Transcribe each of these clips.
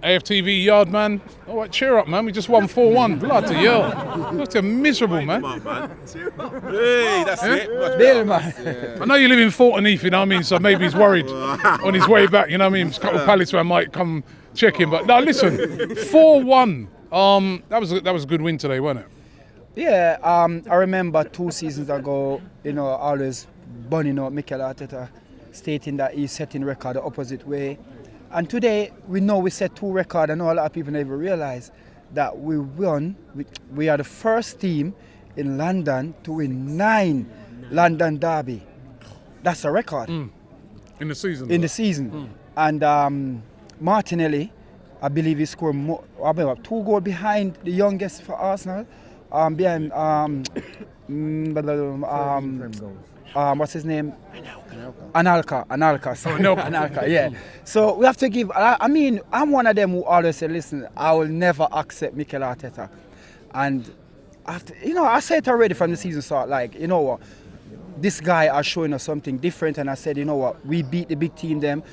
AFTV Yardman. All right, cheer up, man. We just won 4-1. Bloody hell. Look, they're miserable, man. Come on, man. Hey, that's it. Bill, man. I know you live in Thornton-Heath, you know what I mean? So maybe he's worried on his way back, you know what I mean? A couple of Palace man might come check him. But no, listen, 4-1. That was a good win today, wasn't it? Yeah, I remember 2 seasons ago, always burning out Mikel Arteta, stating that he's setting record the opposite way. And today, we know we set 2 records. I know a lot of people never realize that we won. We are the first team in London to win 9 London derby. That's a record. In the season? In the season. And Martinelli, I believe he scored 2 goals behind the youngest for Arsenal. Behind what's his name? Anelka. Sorry. Anelka, yeah. So we have to give. I mean, I'm one of them who always say, listen, I will never accept Mikel Arteta, and after, I said it already from the season start. Like, you know what, this guy are showing us something different, and I said, you know what, we beat the big team them,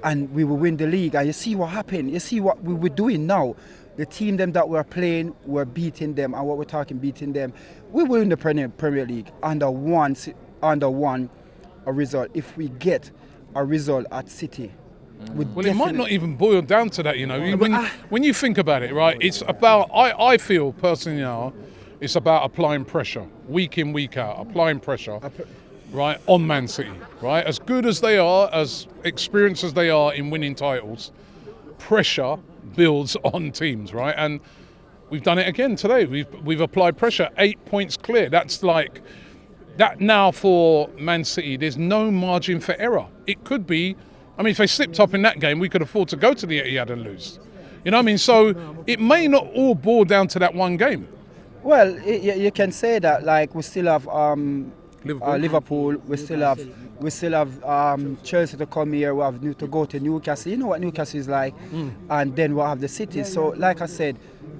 and we will win the league. And you see what happened. You see what we were doing now. The team them that we're playing, we're beating them, and what we're talking beating them. We will win the Premier League under one a result. If we get a result at City, well, it might not even boil down to that, When you think about it, right? It's about. I feel personally now, it's about applying pressure, week in, week out, applying pressure, right, on Man City, right? As good as they are, as experienced as they are in winning titles, pressure builds on teams, right? And we've done it again today. We've applied pressure, 8 points clear. That's like that now for Man City. There's no margin for error. It could be. I mean, if they slipped up in that game, we could afford to go to the Etihad and lose. You know what I mean? So it may not all boil down to that one game. Well, you can say that. Like, we still have Liverpool. We still have Chelsea to come here. We have to go to Newcastle. You know what Newcastle is like, and then we'll have the City. So, like I said,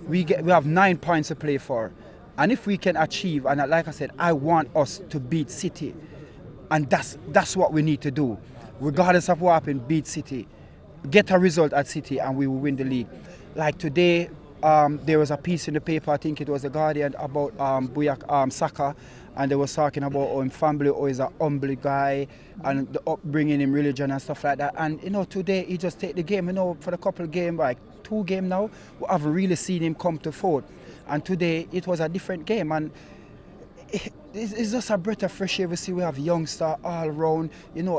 we have 9 points to play for, and if we can achieve, and like I said, I want us to beat City, and that's what we need to do, regardless of what happens. Beat City, get a result at City, and we will win the league. Like today, there was a piece in the paper. I think it was The Guardian about Saka. And they were talking about his family, he's a humble guy, and the upbringing in religion and stuff like that. And today he just take the game. For the couple of games, like 2 games now, we have really seen him come to forth. And today it was a different game, and it's just a breath of fresh air. We see we have youngsters all around.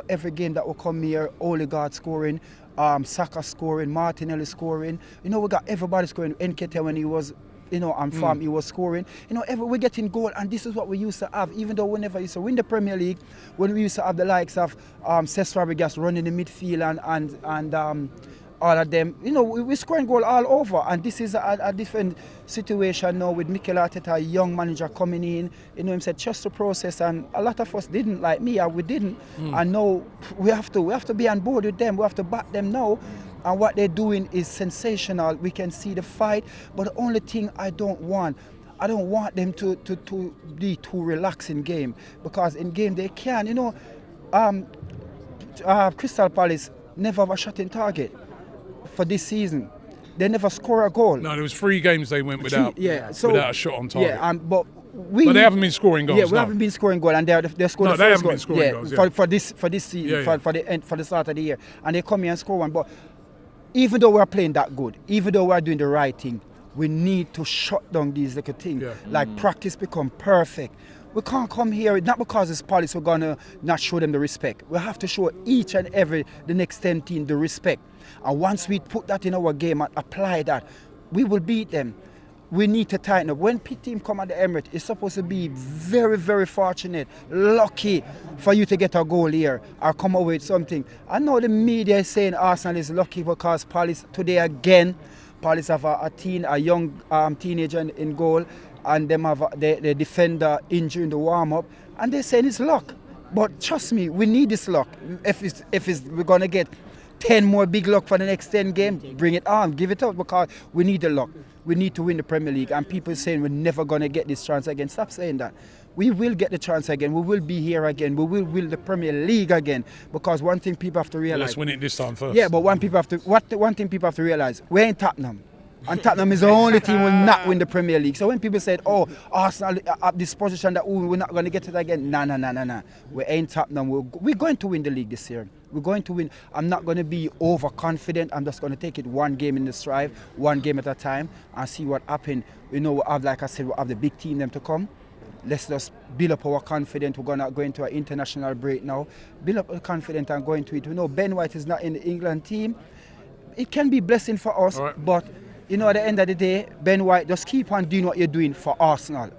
Every game that will come here, Odegaard scoring, Saka scoring, Martinelli scoring. We got everybody scoring. Nketiah when he was. And farm, he was scoring. We're getting goal, and this is what we used to have. Even though we never used to win the Premier League, when we used to have the likes of Cesc Fabregas running the midfield and all of them, we're scoring goal all over. And this is a different situation now with Mikel Arteta, a young manager coming in. Him said trust the process, and a lot of us didn't, like me, we didn't. And now we have to be on board with them. We have to back them now. And what they're doing is sensational. We can see the fight, but the only thing I don't want them to be too relaxed in game, because in game they can. Crystal Palace never have a shot in target for this season. They never score a goal. No, there was 3 games they went without a shot on target. Yeah, but they haven't been scoring goals. Yeah, we haven't been scoring goals, and they scored. No, they haven't been scoring goals. For this season, for the start of the year, and they come here and score one, but. Even though we're playing that good, even though we're doing the right thing, we need to shut down these little things. Yeah. Like practice become perfect. We can't come here, not because it's Palace, we're going to not show them the respect. We have to show each and every, the next 10 team, the respect. And once we put that in our game and apply that, we will beat them. We need to tighten up. When Pitt team come at the Emirates, it's supposed to be very, very fortunate, lucky for you to get a goal here or come away with something. I know the media is saying Arsenal is lucky because Palace today again, Palace have a young teenager in goal, and them have the defender injured in the warm-up, and they're saying it's luck. But trust me, we need this luck. If we're going to get 10 more big luck for the next 10 games, bring it on, give it up, because we need the luck. We need to win the Premier League, and people saying we're never going to get this chance again. Stop saying that. we will get the chance again. We will be here again. We will win the Premier League again. Because one thing people have to realize. Let's win it this one first. Yeah, but one thing people have to realize, we ain't Tottenham. And Tottenham is the only team who will not win the Premier League. So when people said, oh, Arsenal at this position that we're not going to get it again. Nah. We ain't Tottenham. We're going to win the league this year. We're going to win. I'm not going to be overconfident. I'm just going to take it one game in the stride, one game at a time, and see what happens. You know, like I said, we have the big team them to come. Let's just build up our confidence. We're going to go into an international break now. Build up our confidence and go into it. We know Ben White is not in the England team. It can be a blessing for us, but you know, at the end of the day, Ben White, just keep on doing what you're doing for Arsenal.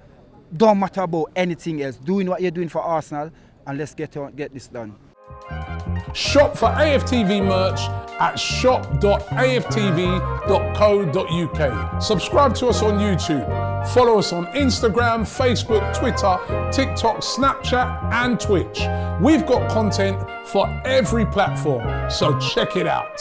Don't matter about anything else. Doing what you're doing for Arsenal, and let's get this done. Shop for AFTV merch at shop.aftv.co.uk. Subscribe to us on YouTube. Follow us on Instagram, Facebook, Twitter, TikTok, Snapchat, and Twitch. We've got content for every platform, so check it out.